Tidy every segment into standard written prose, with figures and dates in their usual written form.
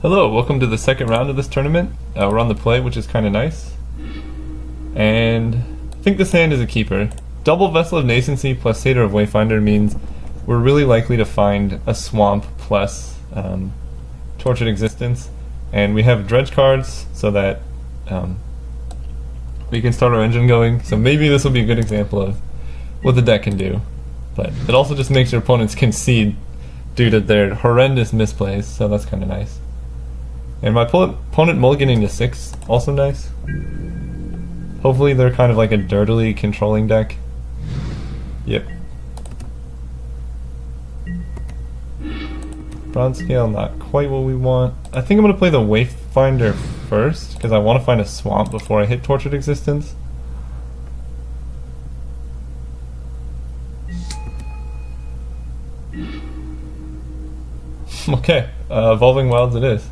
Hello, welcome to the second round of this tournament. We're on the play, which is kind of nice. And I think this hand is a keeper. Double Vessel of Nascency plus Satyr of Wayfinder means we're really likely to find a swamp plus Tortured Existence. And we have dredge cards so that we can start our engine going. So maybe this will be a good example of what the deck can do. But it also just makes your opponents concede due to their horrendous misplays, so that's kind of nice. And my opponent mulliganing to 6, also nice. Hopefully they're kind of like a dirtily controlling deck. Yep. Bronze scale, not quite what we want. I think I'm going to play the Wayfinder first, because I want to find a swamp before I hit Tortured Existence. Okay, Evolving Wilds it is.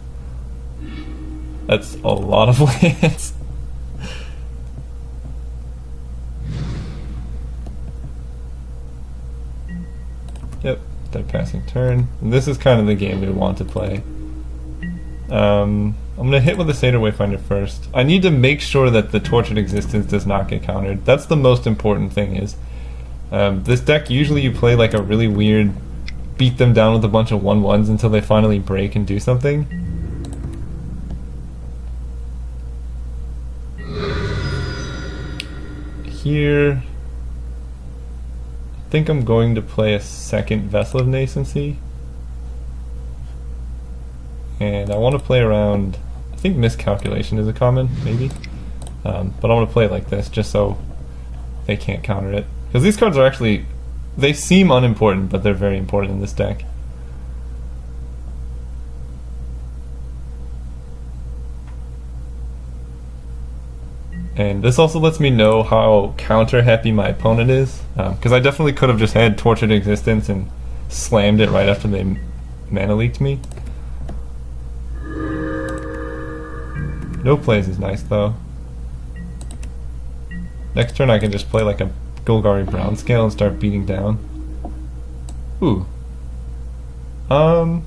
That's a lot of lands. Yep, dead passing turn. And this is kind of the game we want to play. I'm going to hit with the Satyr Wayfinder first. I need to make sure that the Tortured Existence does not get countered. That's the most important thing is, this deck usually you play like a really weird beat them down with a bunch of 1/1s until they finally break and do something. Here, I think I'm going to play a second Vessel of Nascency. And I want to play around, I think Miscalculation is a common, maybe. But I want to play it like this, just so they can't counter it. Because these cards are actually, they seem unimportant, but they're very important in this deck. And this also lets me know how counter happy my opponent is, because I definitely could have just had Tortured Existence and slammed it right after they mana leaked me. No plays is nice though. Next turn I can just play like a Golgari Brown Scale and start beating down. Ooh. I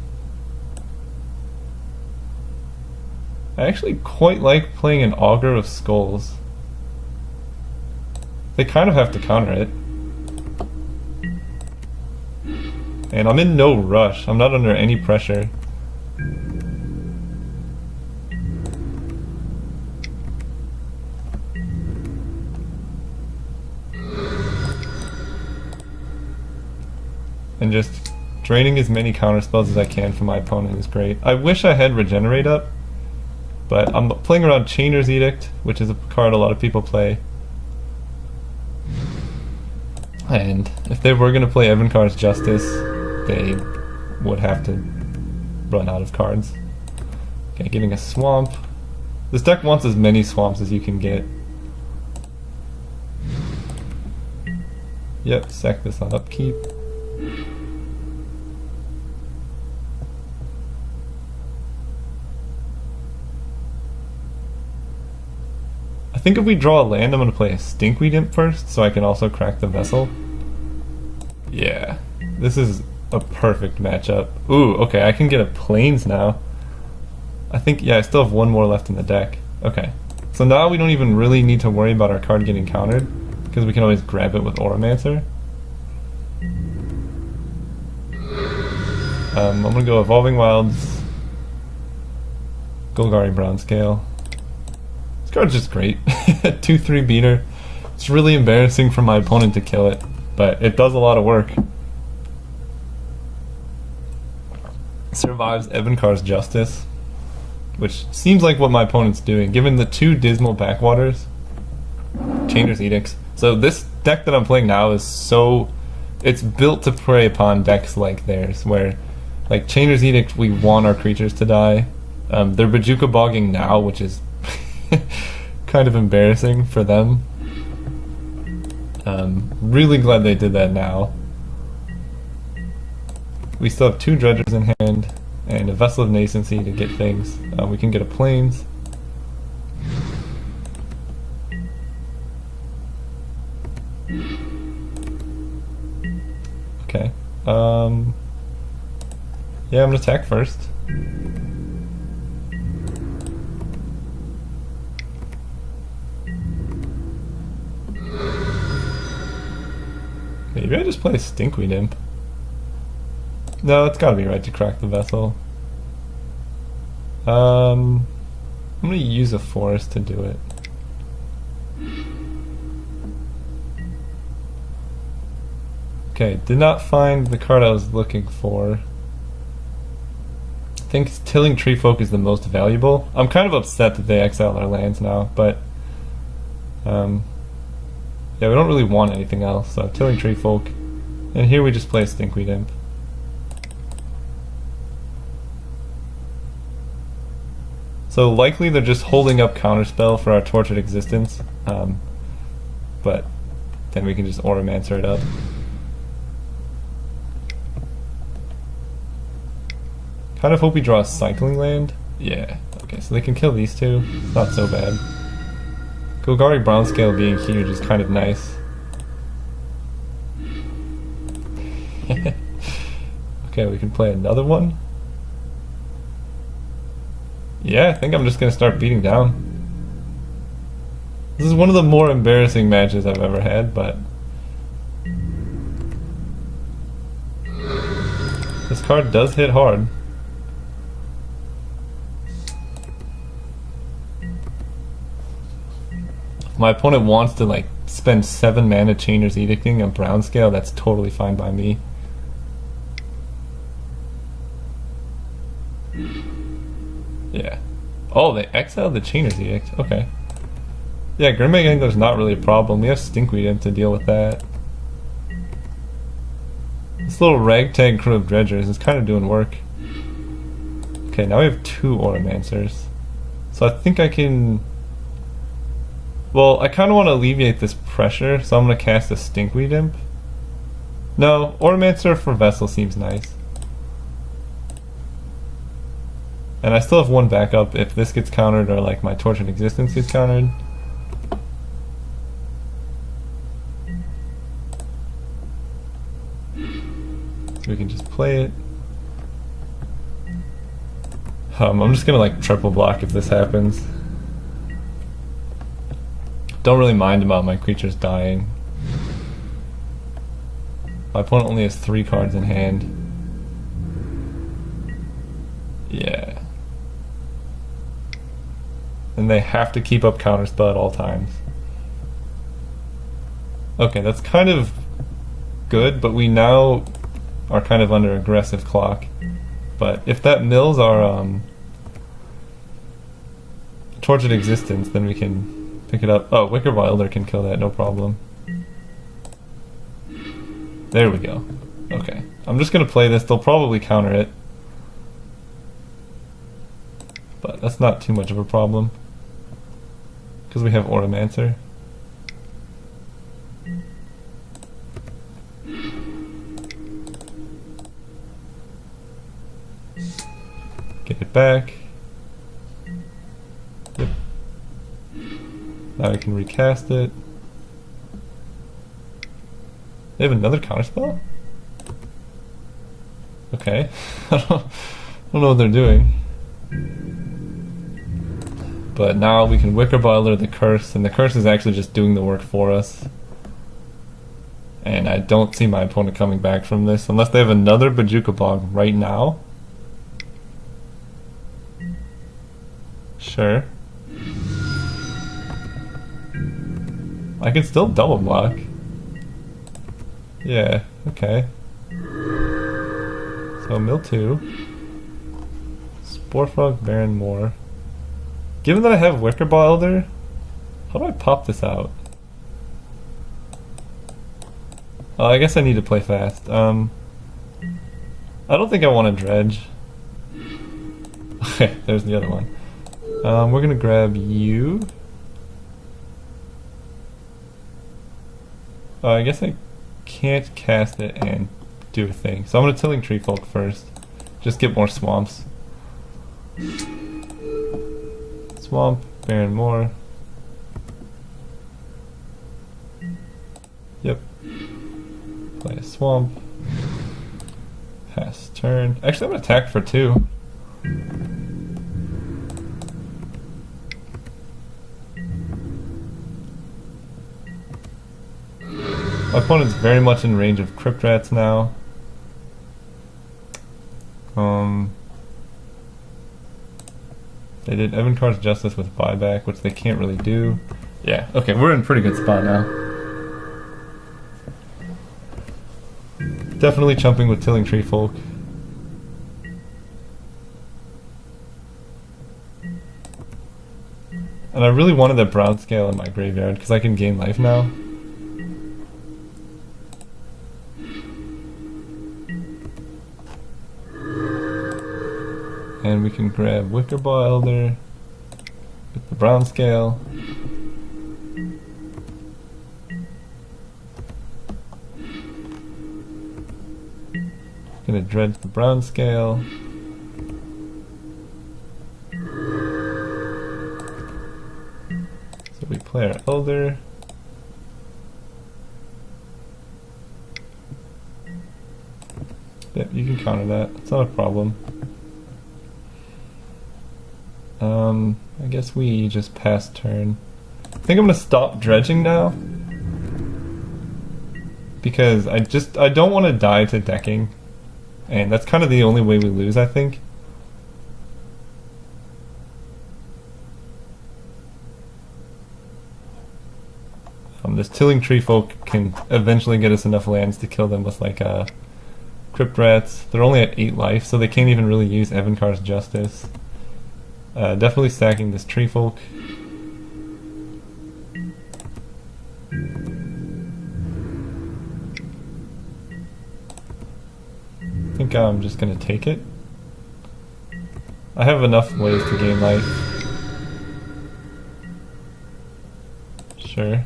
actually quite like playing an Augur of Skulls. They kind of have to counter it. And I'm in no rush. I'm not under any pressure. And just draining as many counter spells as I can from my opponent is great. I wish I had Regenerate up, but I'm playing around Chainer's Edict, which is a card a lot of people play. And if they were going to play Evankar's Justice, they would have to run out of cards. Okay, getting a swamp. This deck wants as many swamps as you can get. Yep, sack this on upkeep. I think if we draw a land, I'm going to play a Stinkweed Imp first, so I can also crack the Vessel. Yeah, this is a perfect matchup. Ooh, okay, I can get a Plains now. I think, yeah, I still have one more left in the deck. Okay, so now we don't even really need to worry about our card getting countered, because we can always grab it with Auramancer. I'm going to go Evolving Wilds, Golgari Brown Scale. This card's just great. 2/3 beater. It's really embarrassing for my opponent to kill it, but it does a lot of work. Survives Evankar's Justice, which seems like what my opponent's doing, given the 2 dismal backwaters. Chainer's Edicts. So this deck that I'm playing now is so... it's built to prey upon decks like theirs, where like Chainer's Edict, we want our creatures to die. They're Bajuka Bogging now, which is kind of embarrassing for them. Really glad they did that now. We still have 2 Dredgers in hand and a Vessel of Nascency to get things. We can get a Plains. Okay. Yeah, I'm gonna attack first. Maybe I just play Stinkweed Imp. No, it's gotta be right to crack the vessel. I'm gonna use a forest to do it. Okay, did not find the card I was looking for. I think Tilling Treefolk is the most valuable. I'm kind of upset that they exiled our lands now, but yeah, we don't really want anything else, so Tilling Treefolk. And here we just play Stinkweed Imp. So likely they're just holding up Counterspell for our Tortured Existence, but then we can just Auramancer it up. Kind of hope we draw a Cycling Land. Yeah, okay, so they can kill these two. It's not so bad. Golgari Brownscale being huge is kind of nice. Okay, we can play another one. Yeah, I think I'm just gonna start beating down. This is one of the more embarrassing matches I've ever had, but this card does hit hard. If my opponent wants to like spend 7 mana Chainer's Edicting on Brownscale, that's totally fine by me. Yeah. Oh, they exiled the Chainer's Edict. Okay. Yeah, Grimwing Angler's not really a problem. We have Stinkweed Imp to deal with that. This little ragtag crew of dredgers is kind of doing work. Okay, now we have 2 Auramancers. So I think I can... Well, I kind of want to alleviate this pressure, so I'm going to cast a Stinkweed Imp. No, Auramancer for Vessel seems nice. And I still have 1 backup if this gets countered or like my Tortured Existence gets countered. So we can just play it. I'm just gonna like triple block if this happens. Don't really mind about my creatures dying. My opponent only has 3 cards in hand. Yeah. And they have to keep up Counterspell at all times. Okay, that's kind of good, but we now are kind of under aggressive clock. But if that mills our Tortured Existence, then we can pick it up. Oh, Wicker Wilder can kill that, no problem. There we go. Okay. I'm just gonna play this, they'll probably counter it. But that's not too much of a problem. Because we have Auramancer. Get it back. Yep. Now we can recast it. They have another counterspell? Okay. I don't know what they're doing. But now we can Wicker Boiler the Curse, and the Curse is actually just doing the work for us. And I don't see my opponent coming back from this, unless they have another Bojuka Bog right now. Sure. I can still double block. Yeah, okay. So mill 2. Sporefrog, Baron Moor. Given that I have Wicker Ball Elder, how do I pop this out? I guess I need to play fast. I don't think I want to dredge. Okay, there's the other one. We're gonna grab you. I guess I can't cast it and do a thing. So I'm gonna Tilling Treefolk first. Just get more swamps. Swamp, Baron Moor. Yep. Play a swamp. Pass turn. Actually, I'm gonna attack for 2. My opponent's very much in range of Crypt Rats now. They did Evankar's Justice with buyback, which they can't really do. Yeah, okay, we're in a pretty good spot now. Definitely chumping with Tilling Treefolk. And I really wanted that brown scale in my graveyard because I can gain life now. And we can grab Wickerbaw Elder with the brown scale. Gonna dredge the brown scale. So we play our Elder. Yep, you can counter that. It's not a problem. I guess we just pass turn. I think I'm gonna stop dredging now because I don't want to die to decking, and that's kind of the only way we lose, I think. This Tilling Treefolk can eventually get us enough lands to kill them with like Crypt Rats. They're only at 8 life, so they can't even really use Evankar's Justice. Definitely stacking this Treefolk. I think I'm just gonna take it. I have enough ways to gain life. Sure.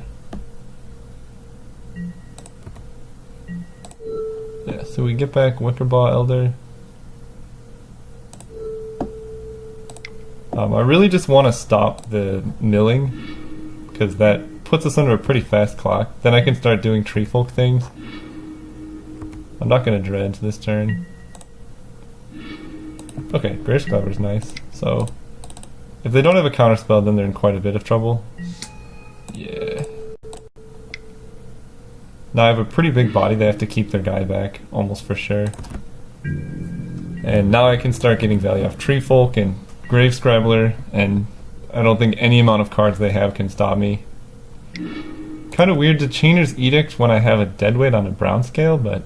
Yeah, so we get back Wickerbaw Elder. I really just want to stop the milling because that puts us under a pretty fast clock. Then I can start doing Treefolk things. I'm not going to dredge this turn. Okay, Graysclever's nice. So, if they don't have a counterspell, then they're in quite a bit of trouble. Yeah. Now I have a pretty big body, they have to keep their guy back, almost for sure. And now I can start getting value off Treefolk and Grave Scrabbler, and I don't think any amount of cards they have can stop me. Kind of weird to Chainer's Edict when I have a Deadweight on a brown scale, but...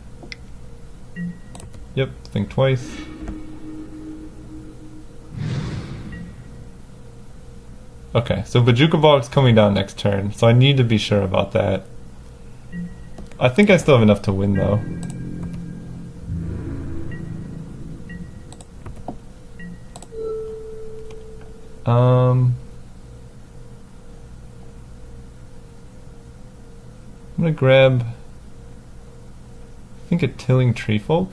Yep, think twice. Okay, so Bojuka Bog's coming down next turn, so I need to be sure about that. I think I still have enough to win, though. I'm gonna grab, I think, a Tilling Treefolk.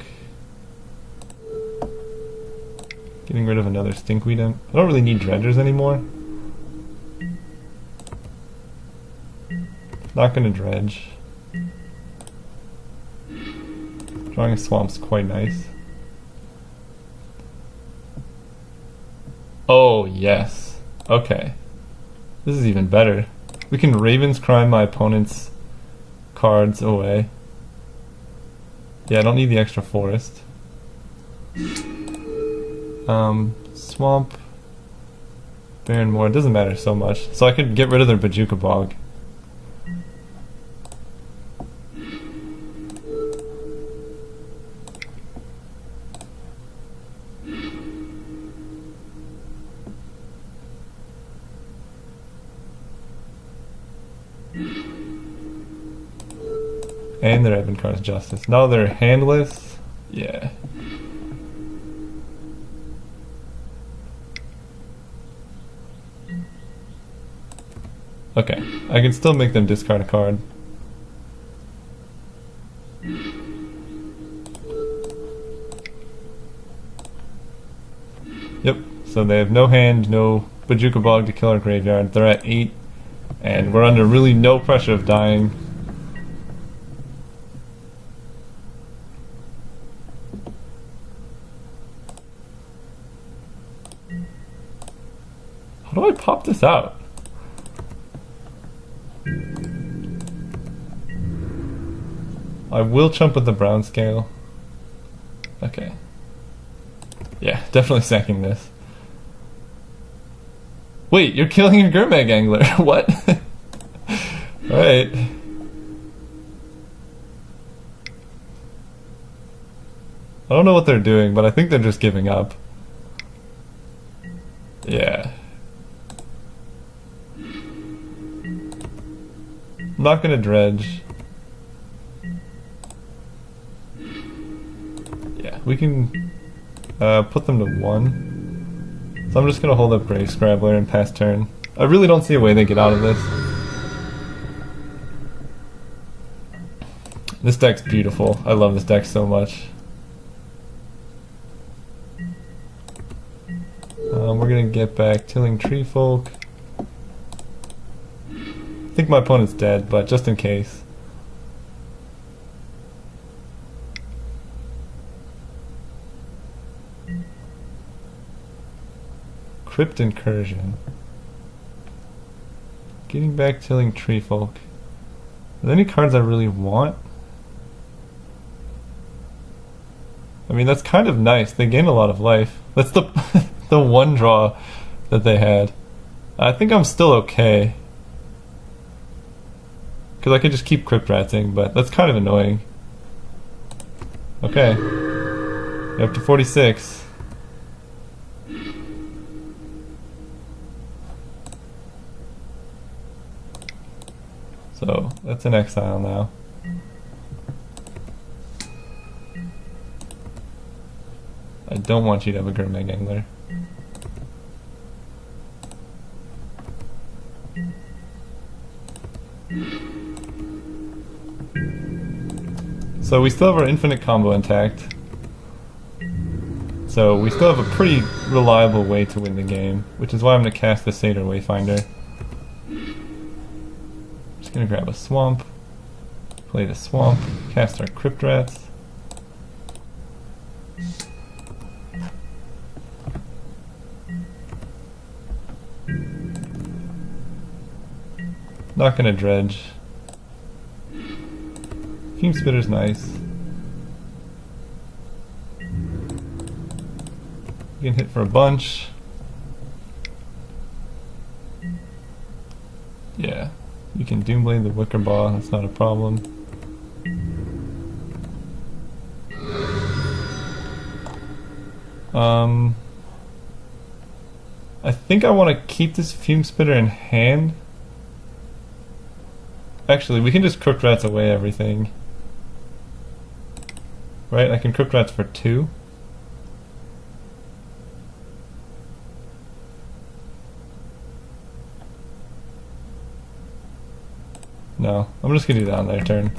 Getting rid of another Stinkweed. I don't really need Dredgers anymore. Not gonna dredge. Drawing a Swamp's quite nice. Oh, yes. Okay. This is even better. We can Raven's Crime my opponent's cards away. Yeah, I don't need the extra forest. Swamp. Baron Moor, it doesn't matter so much. So I could get rid of their Bojuka Bog. And their Evankar's Justice. Now they're handless. Yeah. Okay, I can still make them discard a card. Yep, so they have no hand, no Bojuka Bog to kill our graveyard. They're at 8, and we're under really no pressure of dying. How do I pop this out? I will chump with the brown scale. Okay. Yeah, definitely sacking this. Wait, you're killing your Gurmag Angler. What? Alright. I don't know what they're doing, but I think they're just giving up. Yeah. I'm not gonna dredge. Yeah, we can put them to 1. So I'm just gonna hold up Grave Scrabbler and pass turn. I really don't see a way they get out of this. This deck's beautiful. I love this deck so much. We're gonna get back Tilling Tree Folk. I think my opponent's dead, but just in case. Crypt Incursion. Getting back Tilling Tree Folk. Are there any cards I really want? I mean, that's kind of nice. They gain a lot of life. That's the the one draw that they had. I think I'm still okay. Because I could just keep Crypt Ratzing, but that's kind of annoying. Okay. You're up to 46. So, that's an exile now. I don't want you to have a Gurmag Angler. So we still have our infinite combo intact. So we still have a pretty reliable way to win the game, which is why I'm going to cast the Satyr Wayfinder. Just going to grab a swamp, play the swamp, cast our Crypt Rats. Not going to dredge. Fume Spitter's nice. You can hit for a bunch. Yeah, you can Doomblade the Wicker Ball, that's not a problem. I think I want to keep this Fume Spitter in hand. Actually, we can just Crypt Rats away everything. Right, I can Crypt Rats for 2. No, I'm just gonna do that on their turn.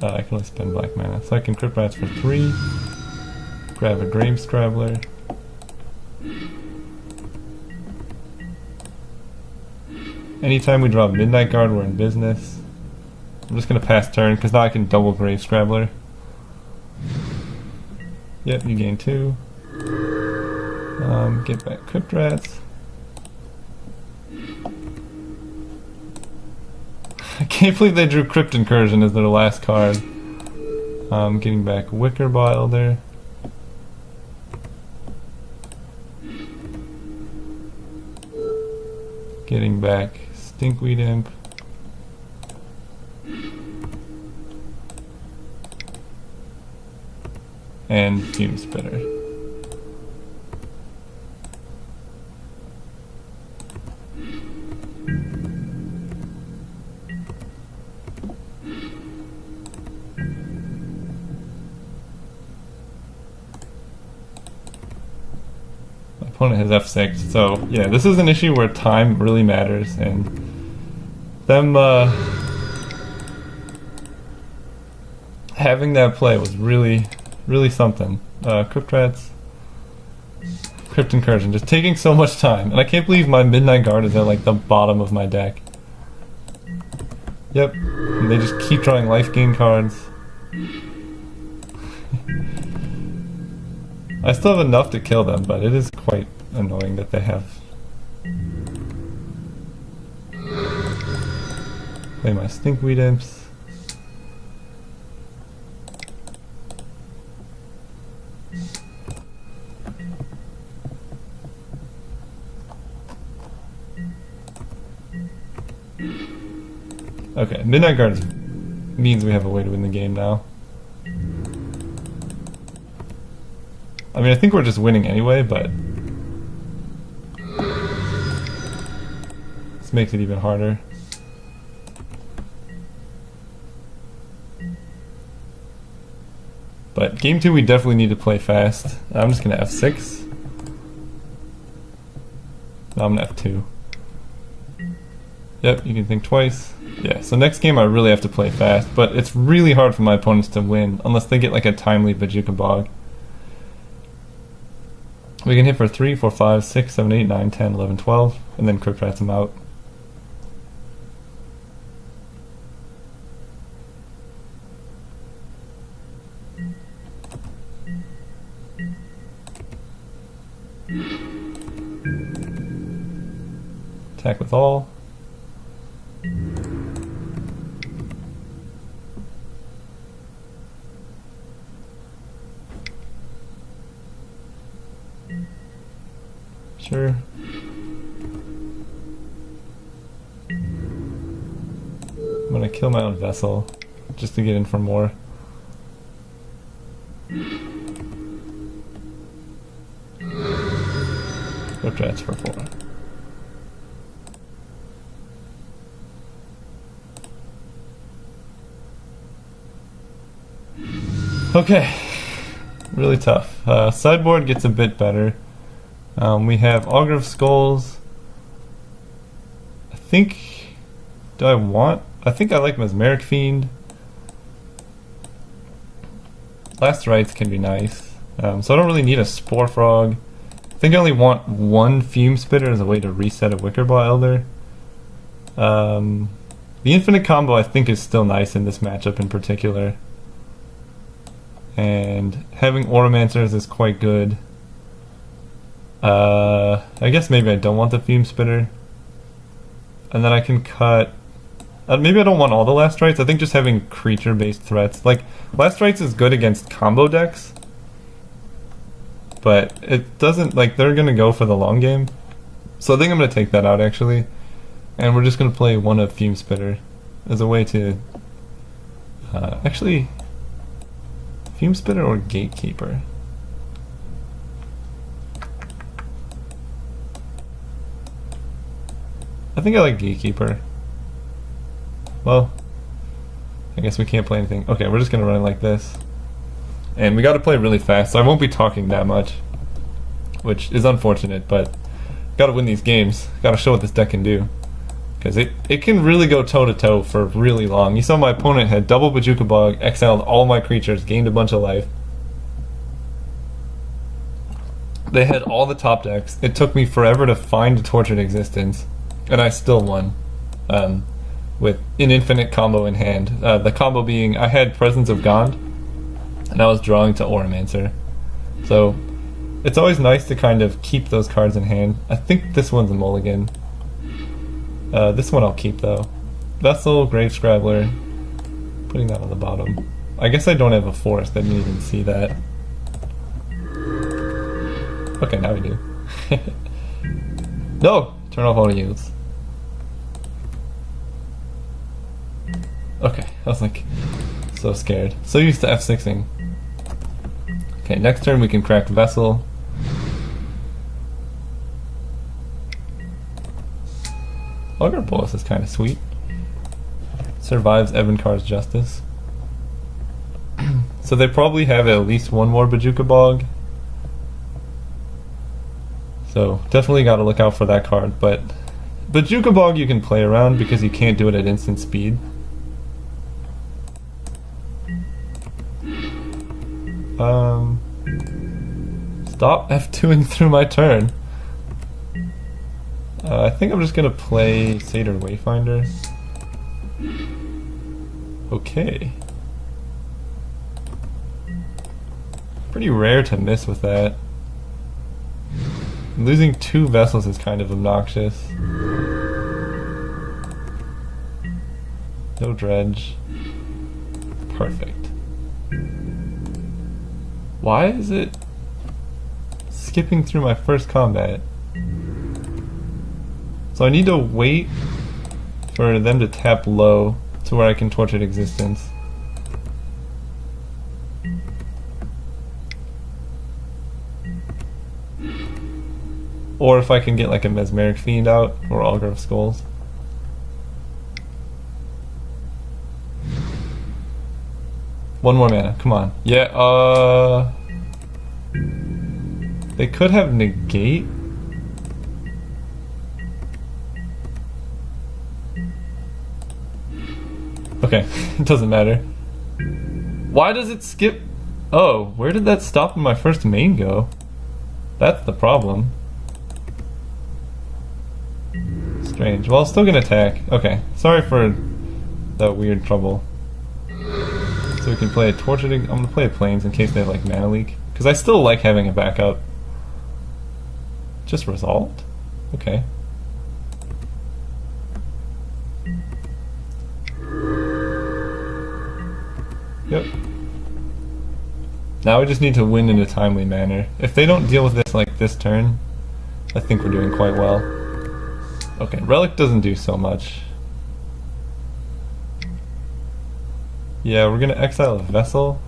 I can only spend black mana, so I can Crypt Rats for 3. Grab a Grave Scrabbler. Anytime we draw Midnight Guard, we're in business. I'm just gonna pass turn because now I can double Grave Scrabbler. Yep, you gain 2. Get back Crypt Rats. I can't believe they drew Crypt Incursion as their last card. Getting back Wicker Ball Elder. Getting back Stinkweed Imp. And Fume Spitter. My opponent has F6, so yeah, this is an issue where time really matters, and them having that play was really something. Crypt Rats, Crypt Incursion, just taking so much time, and I can't believe my Midnight Guard is at like the bottom of my deck. Yep, and they just keep drawing life gain cards. I still have enough to kill them, but it is quite annoying that they have... Play my Stinkweed Imps. Okay, Midnight Guards means we have a way to win the game now. I mean, I think we're just winning anyway, but this makes it even harder. But game 2 we definitely need to play fast. I'm just gonna F6. No, I'm gonna F2. Yep, you can think twice. Yeah, so next game I really have to play fast, but it's really hard for my opponents to win unless they get like a timely Bojuka Bog. We can hit for 3, 4, 5, 6, 7, 8, 9, 10, 11, 12, and then Crypt Rats them out. Attack with all. Sure. I'm gonna kill my own vessel just to get in for more. Go Jets for 4. Okay, really tough. Sideboard gets a bit better. We have Augur of Skulls. I think I like Mesmeric Fiend. Last Rites can be nice. So I don't really need a Spore Frog. I think I only want one Fume Spitter as a way to reset a Wickerbaw Elder. The Infinite Combo I think is still nice in this matchup in particular. And having Oromancers is quite good. I guess maybe I don't want the Fume Spitter. And then I can cut... maybe I don't want all the Last Rites. I think just having creature-based threats. Like, Last Rites is good against combo decks. But it doesn't... Like, they're gonna go for the long game. So I think I'm gonna take that out, actually. And we're just gonna play one of Fume Spitter as a way to... actually... Fume Spitter or Gatekeeper? I think I like Gatekeeper. Well, I guess we can't play anything. Okay, we're just gonna run it like this. And we gotta play really fast, so I won't be talking that much. Which is unfortunate, but gotta win these games. Gotta show what this deck can do. Because it can really go toe-to-toe for really long. You saw my opponent had double Bojuka Bog, exiled all my creatures, gained a bunch of life. They had all the top decks. It took me forever to find a Tortured Existence, and I still won. With an infinite combo in hand. The combo being, I had Presence of Gond, and I was drawing to Oromancer. So, it's always nice to kind of keep those cards in hand. I think this one's a mulligan. This one I'll keep though. Vessel, Grave Scrabbler. Putting that on the bottom. I guess I don't have a forest, I didn't even see that. Okay, now we do. No! Turn off auto yields. Okay, I was like, so scared. So used to F6ing. Okay, next turn we can crack Vessel. Augur Bolus is kind of sweet. Survives Evankar's Justice. So they probably have at least one more Bojuka Bog. So definitely got to look out for that card. But Bojuka Bog you can play around because you can't do it at instant speed. Stop F2ing through my turn. I think I'm just gonna play Satyr Wayfinder. Okay. pretty rare to miss with that. Losing 2 vessels is kind of obnoxious. No dredge. Perfect. Why is it skipping through my first combat? So I need to wait for them to tap low to where I can Tortured Existence. Or if I can get like a Mesmeric Fiend out or Augur of Skulls. One more mana, come on. Yeah, they could have negate. Okay, it doesn't matter. Why does it skip? Oh, where did that stop in my first main go? That's the problem. Strange. Well, still gonna attack. Okay, sorry for that weird trouble. So we can play a Tortured... I'm gonna play a Plains in case they have like Mana Leak. Because I still like having a backup. Just resolved? Okay. Yep. Now we just need to win in a timely manner. If they don't deal with this like this turn, I think we're doing quite well. Okay, Relic doesn't do so much. Yeah, we're gonna exile a Vessel.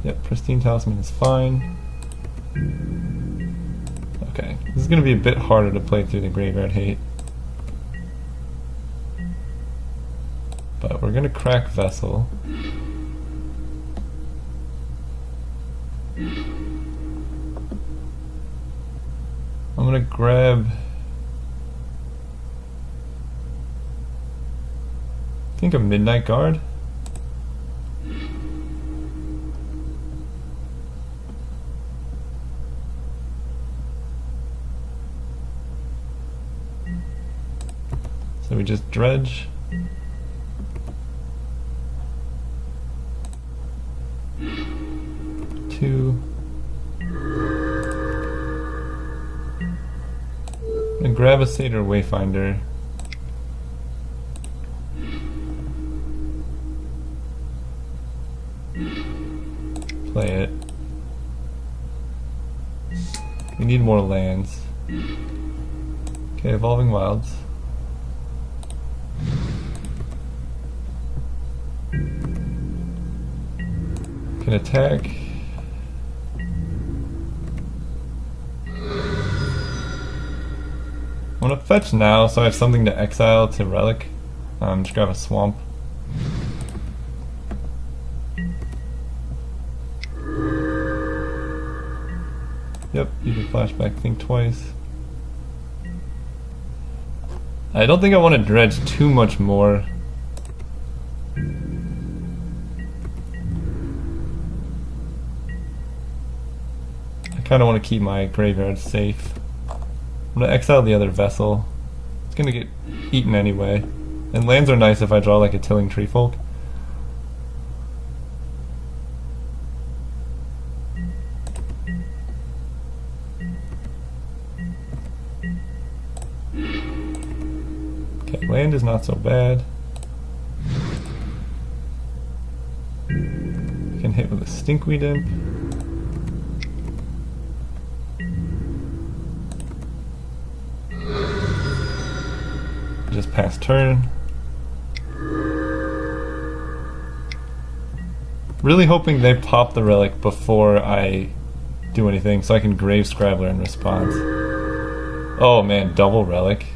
Yep, Pristine Talisman is fine. Okay, this is gonna be a bit harder to play through the Graveyard Hate. But we're gonna crack Vessel. I'm gonna grab... I think a Midnight Guard. So we just dredge. Two. And grab a Satyr Wayfinder. Play it. We need more lands. Okay, Evolving Wilds. Can attack. I'm gonna fetch now so I have something to exile to Relic. Just grab a Swamp. Yep, you can flashback, think twice. I don't think I want to dredge too much more. I kind of want to keep my graveyard safe. I'm going to exile the other Vessel. It's going to get eaten anyway. And lands are nice if I draw like a Tilling Treefolk. Okay, land is not so bad. Can hit with a Stinkweed Imp. Just pass turn. Really hoping they pop the Relic before I do anything so I can Grave Scrabbler in response. Oh man, double Relic.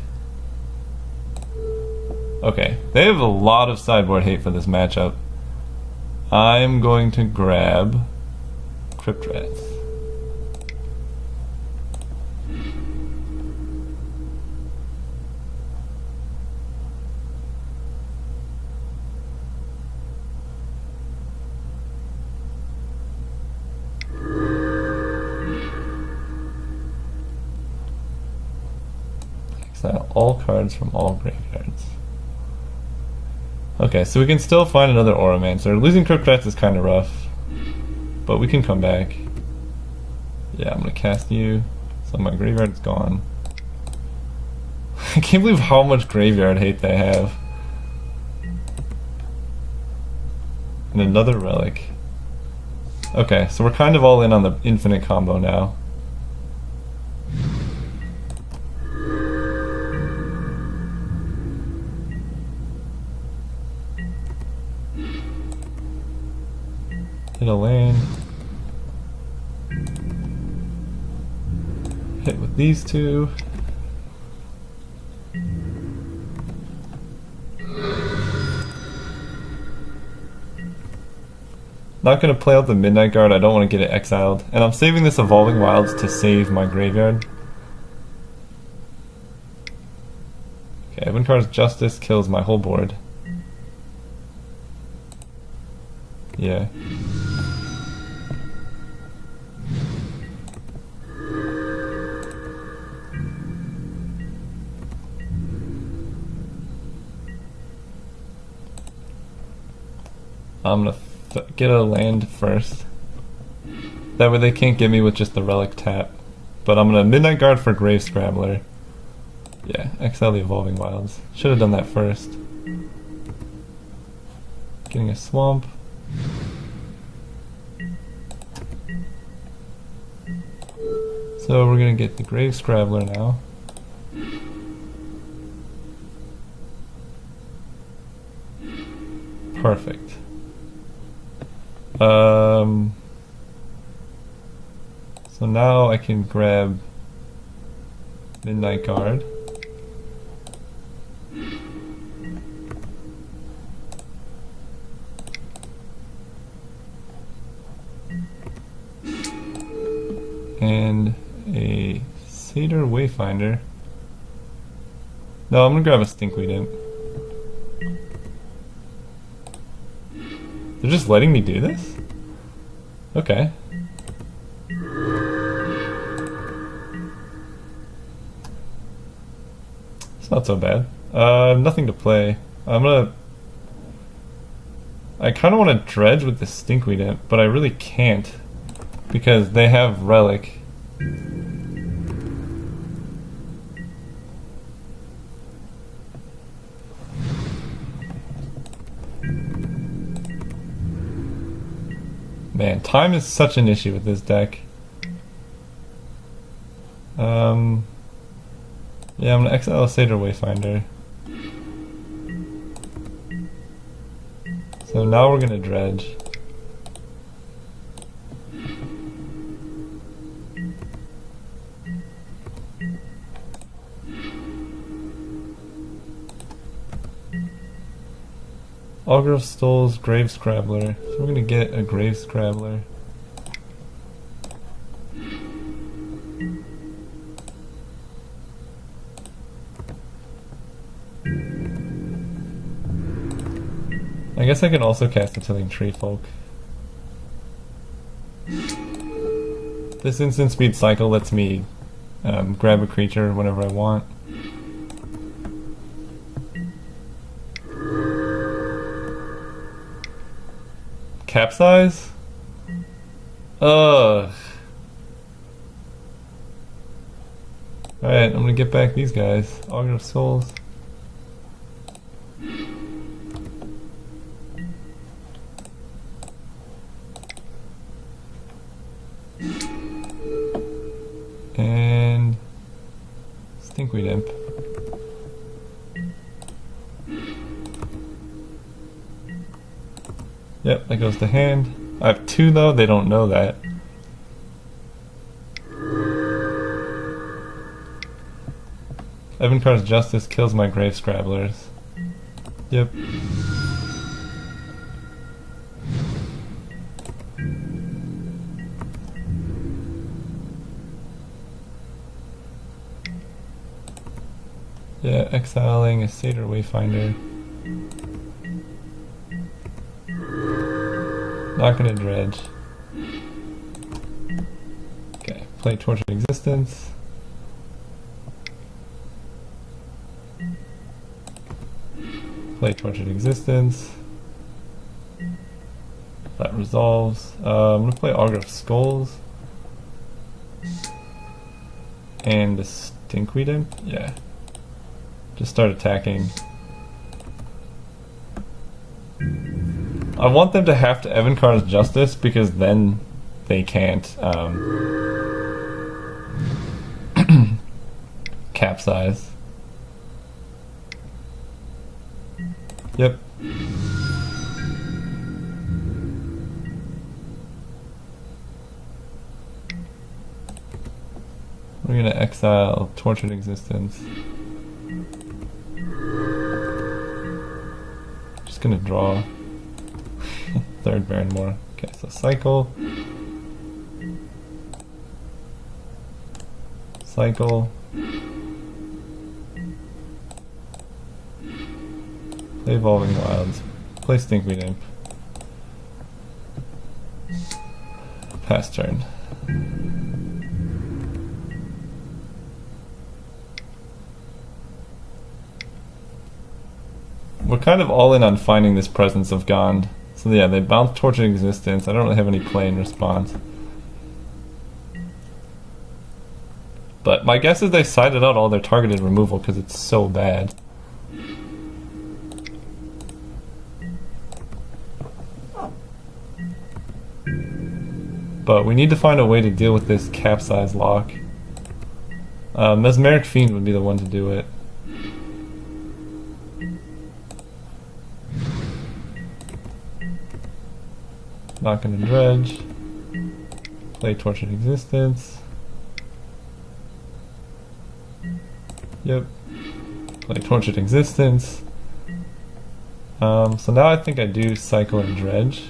Okay, they have a lot of sideboard hate for this matchup. I'm going to grab Crypt Rats. Exile all cards from all graveyards. Okay, so we can still find another Auramancer. Losing Crypt Rats is kind of rough, but we can come back. Yeah, I'm gonna cast you, so my graveyard's gone. I can't believe how much graveyard hate they have. And another relic. Okay, so we're kind of all in on the infinite combo now. Hit a land. Hit with these two. Not going to play out the Midnight Guard, I don't want to get it exiled. And I'm saving this Evolving Wilds to save my graveyard. Okay, Evankar's Justice kills my whole board. Yeah. I'm gonna get a land first. That way they can't get me with just the relic tap. But I'm gonna Midnight Guard for Grave Scrabbler. Yeah, exile the Evolving Wilds. Should have done that first. Getting a swamp. So we're gonna get the Grave Scrabbler now. Perfect. So now I can grab Midnight Guard. And a Satyr Wayfinder. No, I'm gonna grab a Stinkweed Imp. They're just letting me do this? Okay. It's not so bad. Nothing to play. I kinda wanna dredge with the Stinkweed Imp, but I really can't. Because they have Relic. Man, time is such an issue with this deck. Yeah, I'm gonna exile a Satyr Wayfinder. So now we're gonna dredge. Augur of Souls, Grave Scrabbler. So we're gonna get a Grave Scrabbler. I guess I can also cast a Tilling Tree Folk. This instant speed cycle lets me grab a creature whenever I want. Capsize? Ugh. Alright, I'm gonna get back these guys. Augur of Souls. And Stinkweed Imp. Yep, that goes to hand. I have two though, they don't know that. Evankar's Justice kills my Grave Scrabblers. Yep. Yeah, exiling a Satyr Wayfinder. Not gonna dredge. Okay, play Tortured Existence. Play Tortured Existence. That resolves. I'm gonna play Augur of Skulls. And the Stinkweed Imp? Yeah. Just start attacking. I want them to have to Evankar's Justice because then they can't capsize. Yep. We're gonna exile Tortured Existence. Just gonna draw. Third Baron more. Okay, so cycle. Cycle. Play Evolving Wilds. Play Stinkweed Imp. Pass turn. We're kind of all in on finding this Presence of Gond. So yeah, they bounce Tortured Existence. I don't really have any play in response. But my guess is they sided out all their targeted removal because it's so bad. But we need to find a way to deal with this capsize lock. Mesmeric Fiend would be the one to do it. Not gonna dredge. Play Tortured Existence. Yep. Play Tortured Existence. So now I think I do cycle and dredge.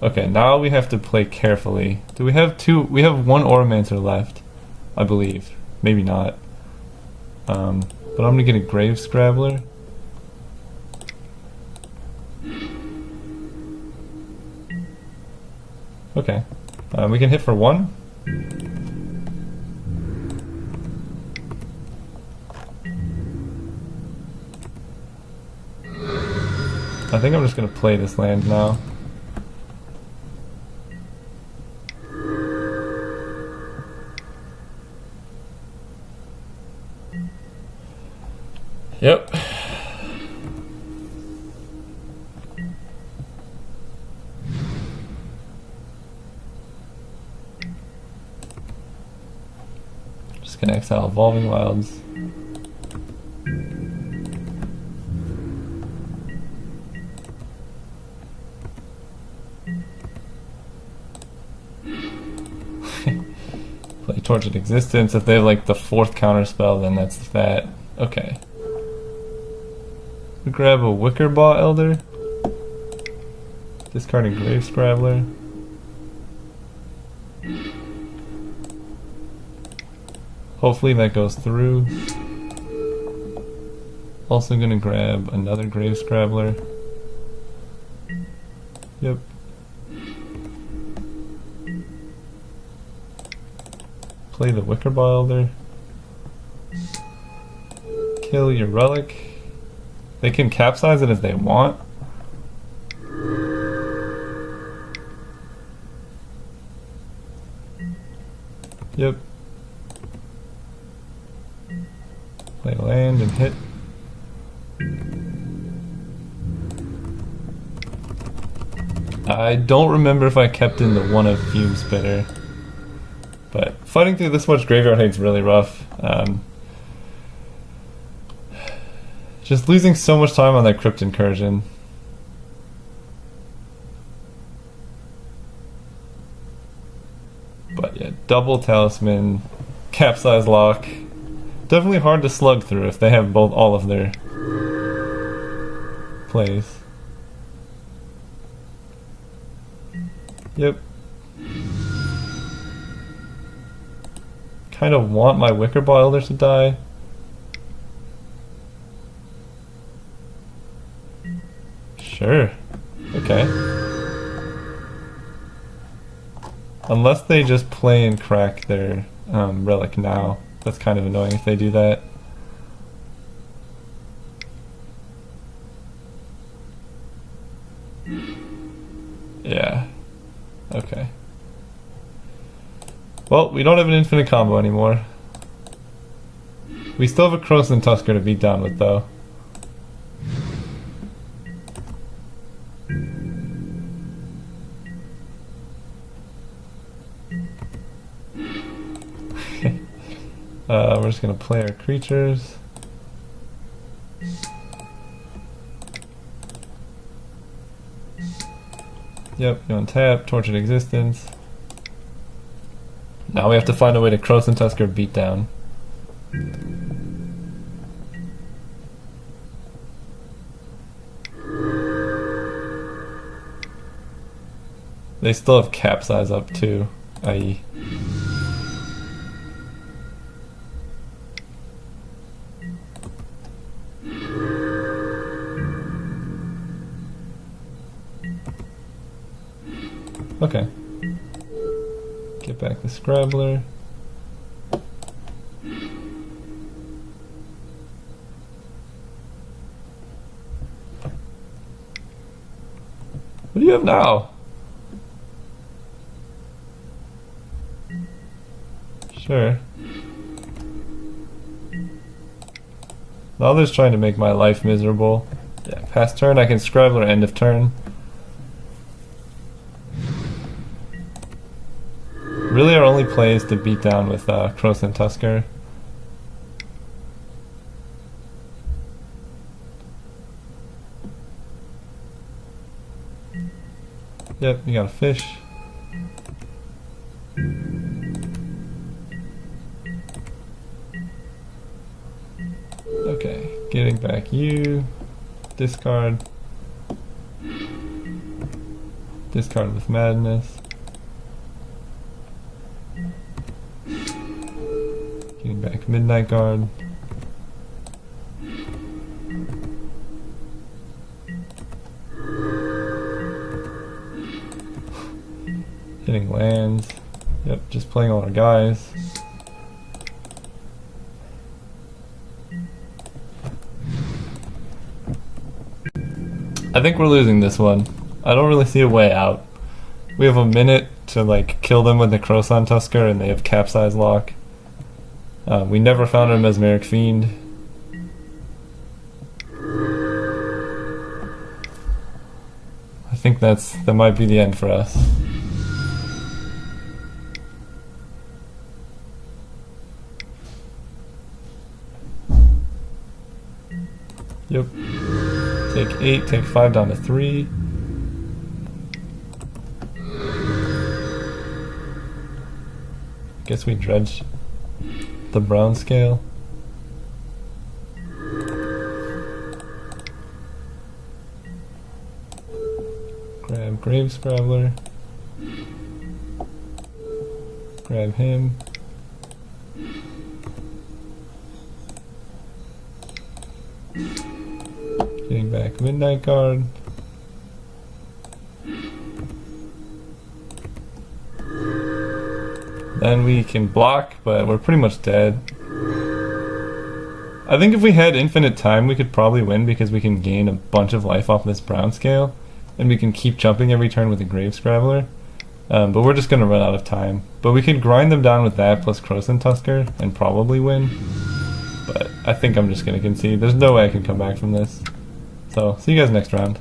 Okay, now we have to play carefully. Do we have two? We have one Oromancer left, I believe. Maybe not. But I'm gonna get a Grave Scrabbler. Okay, we can hit for one. I think I'm just gonna play this land now. Yep. Just gonna exile Evolving Wilds. Play Tortured Existence. If they have like the fourth counterspell, then that's that. Okay. We grab a Wickerbaw Elder. Discarding Grave Scrabbler. Hopefully that goes through. Also gonna grab another Grave Scrabbler. Yep. Play the Wickerbaw Elder. Kill your Relic. They can capsize it if they want. Yep. Play land and hit. I don't remember if I kept in the one of Fume Spitter. But fighting through this much graveyard hate's really rough. Just losing so much time on that Crypt Incursion. But yeah, double Talisman, Capsize Lock. Definitely hard to slug through if they have both all of their plays. Yep. Kind of want my Wickerbaw Elder to die. Sure. Okay. Unless they just play and crack their Relic now. That's kind of annoying if they do that. Yeah. Okay. Well, we don't have an infinite combo anymore. We still have a Cross and Tusker to beat down with, though. We're just gonna play our creatures. Yep, you untap, Tortured Existence. Now we have to find a way to Cross and Tusker beat down. They still have Capsize up too, i.e. Okay. Get back the Scrabbler. What do you have now? Sure. The other's trying to make my life miserable. Yeah, pass turn, I can Scrabbler end of turn. Really, our only play is to beat down with Cross and Tusker. Yep, you got a fish. Okay, getting back you. Discard. Discard with Madness. Getting back Midnight Guard. Hitting lands. Yep, just playing all our guys. I think we're losing this one. I don't really see a way out. We have a minute to like kill them with the Croson Tusker and they have Capsize Lock. We never found a Mesmeric Fiend. I think that might be the end for us. Yep. Take 8, take 5 down to 3. Guess we dredge the brown scale. Grab Grave Scrabbler. Grab him. Getting back Midnight Guard. Then we can block, but we're pretty much dead. I think if we had infinite time, we could probably win because we can gain a bunch of life off this brown scale, and we can keep jumping every turn with a Grave Scrabbler. But we're just going to run out of time. But we could grind them down with that plus Croson Tusker and probably win. But I think I'm just going to concede. There's no way I can come back from this. So, see you guys next round.